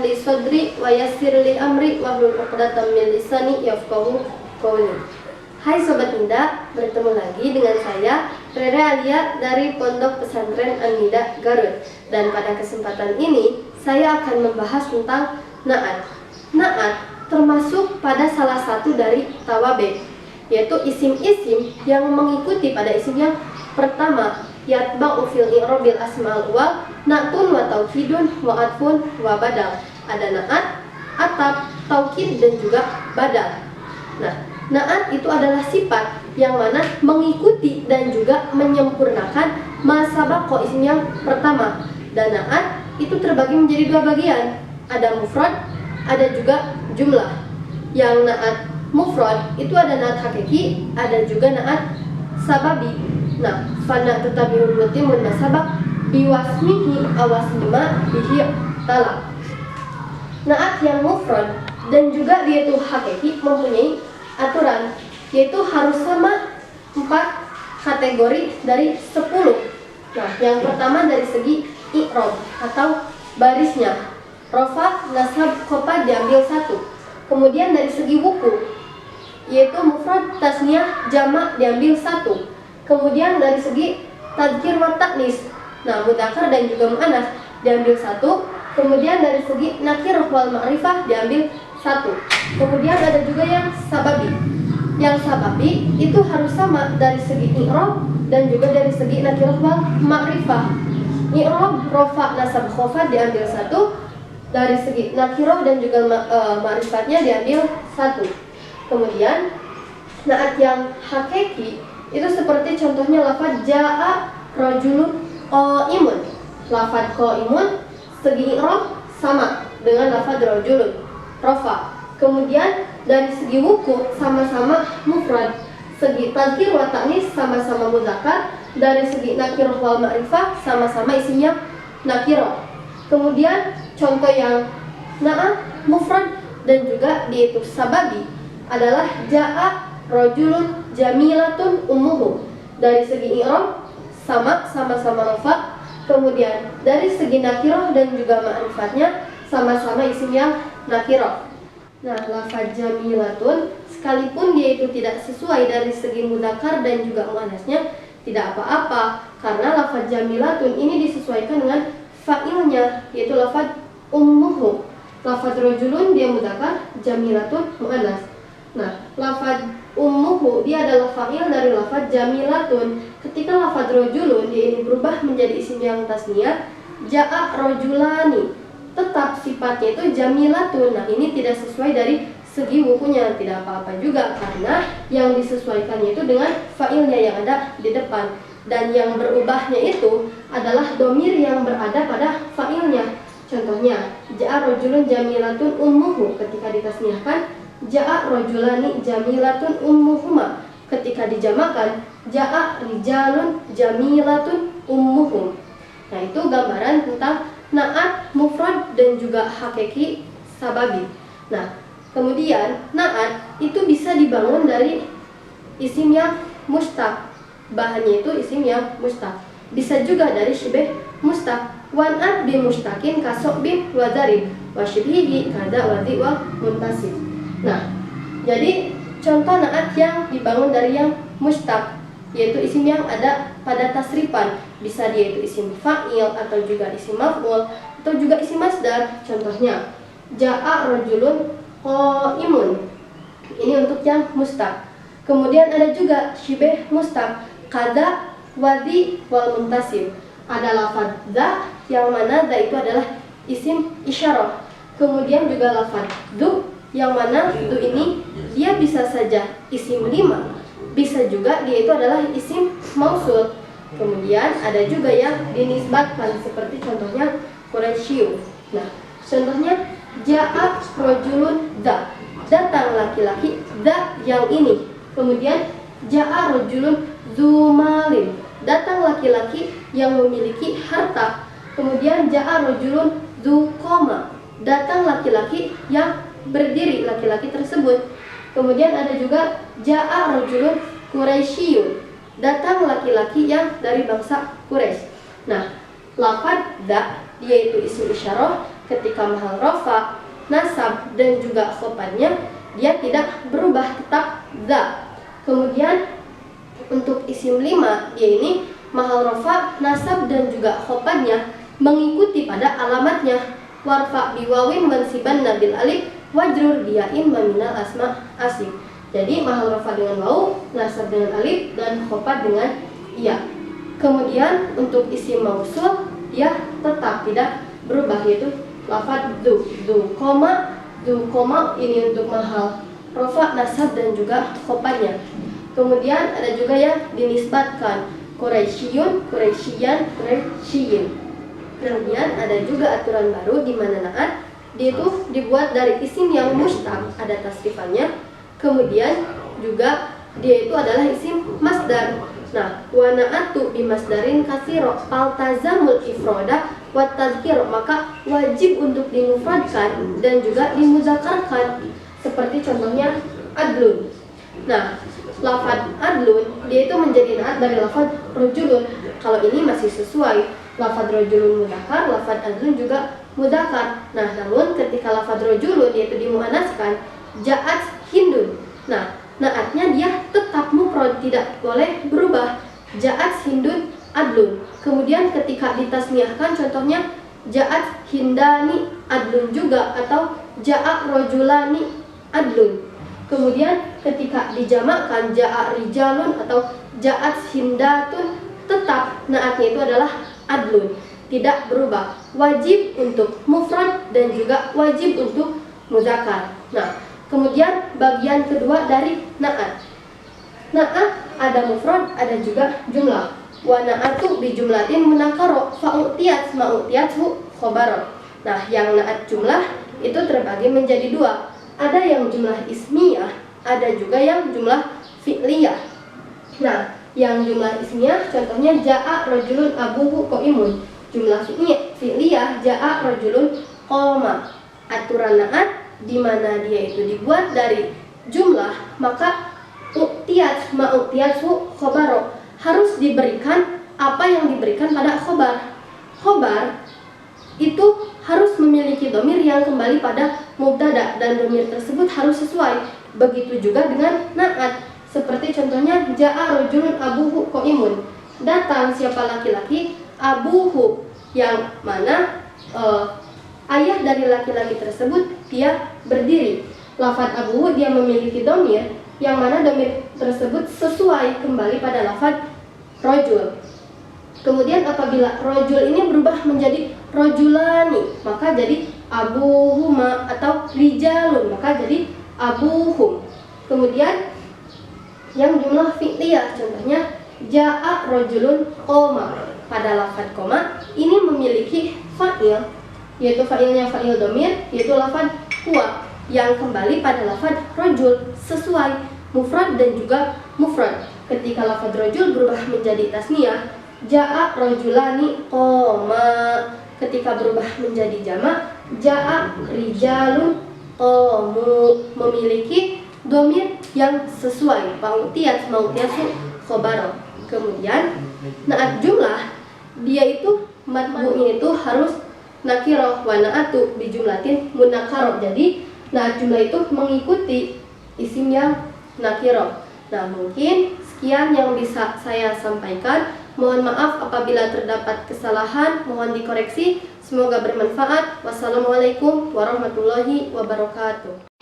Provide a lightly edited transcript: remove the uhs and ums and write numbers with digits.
li sadri wa yassir li amri wahlul 'uqdatam min lisani yafqahu qawli. Hai Sobat Nida, bertemu lagi dengan saya Rere Alia dari Pondok Pesantren An-Nida Garut. Dan pada kesempatan ini saya akan membahas tentang na'at. Na'at termasuk pada salah satu dari tawabe, yaitu isim-isim yang mengikuti pada isim yang pertama, yatba'u fil i'rabil asma'ul awal na'tun wa taukidun wa atfun wa badal. Ada na'at, ataf, taukid dan juga badal. Nah, na'at itu adalah sifat yang mana mengikuti dan juga menyempurnakan ma sabaqa isim yang pertama. Dan na'at itu terbagi menjadi dua bagian. Ada mufrad, ada juga jumlah. Yang na'at mufrad itu ada na'at hakiki, ada juga na'at sababi. Nah, fana tutabiul mutimun nasabak biwasmihi awaslima bihi talak. Na'at yang mufrad dan juga dia itu hakiki mempunyai aturan, yaitu harus sama 4 kategori dari 10. Nah, yang pertama dari segi i'rab atau barisnya, rofa, nasab, khofa diambil 1. Kemudian dari segi wuku, yaitu mufrad, tasniyah, jamak diambil 1. Kemudian dari segi tadzkir wa ta'nis, nah mudzakkar dan juga muannas diambil 1. Kemudian dari segi nakirah wal ma'rifah diambil 1. Kemudian ada juga yang sababi. Yang sababi itu harus sama dari segi i'rab dan juga dari segi nakirah wal ma'rifah. I'rab, rofa, nasab, khofa diambil 1. Dari segi nakirah dan juga ma'rifatnya diambil 1. Kemudian na'at yang hakiki itu seperti contohnya lafaz ja'a rajulun qaimun. Lafaz qaimun segi i'rab sama dengan lafaz rajulun, rofa. Kemudian dari segi wuku sama-sama mufrad. Segi tadzkir wa ta'nis sama-sama mudzakkar. Dari segi nakirah wal ma'rifah sama-sama isimnya nakirah. Kemudian contoh yang na'at mufrad dan juga dia itu sababi adalah ja'a rajulun jamilatun ummuhu. Dari segi i'rab sama-sama rofa. Kemudian dari segi nakirah dan juga ma'rifatnya sama-sama isim yang nakirah. Nah, lafaz jamilatun sekalipun dia itu tidak sesuai dari segi mudzakkar dan juga muannasnya tidak apa-apa, karena lafaz jamilatun ini disesuaikan dengan fa'ilnya, yaitu lafaz ummuhu. Lafaz rajulun dia mudzakkar, jamilatun muannas. Nah, lafaz ummuhu dia adalah fa'il dari lafaz jamilatun. Ketika lafaz rajulun dia ini berubah menjadi isim yang tasniyah, ja'a rajulani, tetap sifatnya itu jamilatun. Nah, ini tidak sesuai dari segi wukunya, tidak apa-apa juga karena yang disesuaikannya itu dengan fa'ilnya yang ada di depan. Dan yang berubahnya itu adalah domir yang berada pada fa'ilnya. Contohnya, ja'a rajulun jamilatun ummuhu, ketika ditasniyahkan ja'a rajulani jamilatun ummuhuma. Ketika dijamakan ja'a rijalun jamilatun ummuhum. Nah, itu gambaran tentang na'at mufrad dan juga hakiki sababi. Nah, kemudian na'at itu bisa dibangun dari isim yang mustaq. Bahannya itu isim yang mustaq. Bisa juga dari syibih mustaq. Wan'at bi mustaqin kasok bin wadarib wa syibhihi kada wadhi wa muntasib. Nah, jadi contoh na'at yang dibangun dari yang mustaq, yaitu isim yang ada pada tasrifan. Bisa dia itu isim fa'il atau juga isim maf'ul atau juga isim masdar. Contohnya ja'a rajulun qaimun. Ini untuk yang mustaq. Kemudian ada juga syibih mustaq, kada wadhi wal muntasib. Ada lafaz dza yang mana dza itu adalah isim isyarah. Kemudian juga lafaz du yang mana du ini dia bisa saja isim 5, bisa juga dia itu adalah isim mausul. Kemudian ada juga yang dinisbatkan seperti contohnya Quraisy. Nah, contohnya ja'a rajulun dza, datang laki-laki dza yang ini. Kemudian ja'a rajulun dzumalin, datang laki-laki yang memiliki harta. Kemudian ja'a rajulun dzuqama, datang laki-laki yang berdiri, laki-laki tersebut. Kemudian ada juga ja'a rajulun Quraisyun, datang laki-laki yang dari bangsa Quraisy. Nah, lafaz dza dia itu isim isyarah ketika mahal rofa, nasab, dan juga khobarnya dia tidak berubah, tetap za. Kemudian untuk isim 5, dia ini mahal rofa, nasab, dan juga khobarnya mengikuti pada alamatnya. Warfa biwawin mansiban nabil alif wajrur biyain maminal asma asim. Jadi mahal rofa dengan waw, nasab dengan alif, dan khobar dengan iya. Kemudian untuk isim mausul dia tetap tidak berubah, yaitu lafaz du koma ini untuk mahal rofa, nasab, dan juga khobarnya. Kemudian ada juga yang dinisbatkan Quraisyun, Quraisyian, Quraisyiin. Kemudian ada juga aturan baru di mana naat dia itu dibuat dari isim yang mustaq, ada tasrifannya. Kemudian juga dia itu adalah isim masdar. Nah, wa na'atu bimasdarin katsiro faltazamul ifrada wa tadhkir, maka wajib untuk dimufradkan dan juga dimudzakarkan. Seperti contohnya adlun. Nah, lafaz adlun dia itu menjadi naat dari lafaz rajulun. Kalau ini masih sesuai. Lafaz rajulun mudzakkar, lafaz adlun juga mudzakkar. Nah, namun ketika lafaz rajulun yaitu dimuannaskan, ja'at hindun. Nah, naatnya dia tetap mufrad, tidak boleh berubah. Ja'at hindun adlun. Kemudian ketika ditasniahkan, contohnya ja'at hindani adlun juga, atau ja'a rajulani adlun. Kemudian ketika dijamakkan ja'a rijalun atau ja'at hindatun, tetap naatnya itu adalah adlun, tidak berubah, wajib untuk mufrad dan juga wajib untuk mudzakkar. Nah, kemudian bagian kedua dari naat. Naat ada mufrad, ada juga jumlah. Wa na'atu bi jumlatin munakkaro fa'utiyat ma'utiyathu khabaron. Nah, yang naat jumlah itu terbagi menjadi dua. Ada yang jumlah ismiyah, ada juga yang jumlah fi'liyah. Nah, yang jumlah ismiyah contohnya ja'a rajulun abuhu qaimun. Jumlah fi'liyah ja'a rajulun qoma. Aturan naat di mana dia itu dibuat dari jumlah, maka u'tiyat ma'utiyathu khabaro, harus diberikan apa yang diberikan pada khobar. Khobar itu harus memiliki domir yang kembali pada mubtada, dan domir tersebut harus sesuai. Begitu juga dengan naat. Seperti contohnya ja'a rajulun abuhu qaimun. Datang siapa laki-laki, abuhu, yang mana ayah dari laki-laki tersebut dia berdiri. Lafaz abuhu dia memiliki domir, yang mana domir tersebut sesuai kembali pada lafaz rajul. Kemudian apabila rajul ini berubah menjadi rajulani, maka jadi abuhuma, atau rijalun, maka jadi abuhum. Kemudian yang jumlah fi'liyah contohnya ja'a rajulun qoma. Pada lafaz qoma ini memiliki fa'il, yaitu fa'ilnya fa'il domir, yaitu lafaz huwa, yang kembali pada lafaz rajul, sesuai mufrad dan juga mufrad. Ketika lafaz rajul berubah menjadi tasniyah, ja'a rajulani qoma. Ketika berubah menjadi jamak, ja'a rijalun qamu, memiliki domir yang sesuai, ma'utiyat khobaro. Kemudian naat jumlah dia itu matbu'nya itu harus nakiroh, wa na'atu bijumlatin munakkaro. Jadi naat jumlah itu mengikuti isim yang nakiroh. Nah, mungkin sekian yang bisa saya sampaikan. Mohon maaf apabila terdapat kesalahan, mohon dikoreksi. Semoga bermanfaat. Wassalamualaikum warahmatullahi wabarakatuh.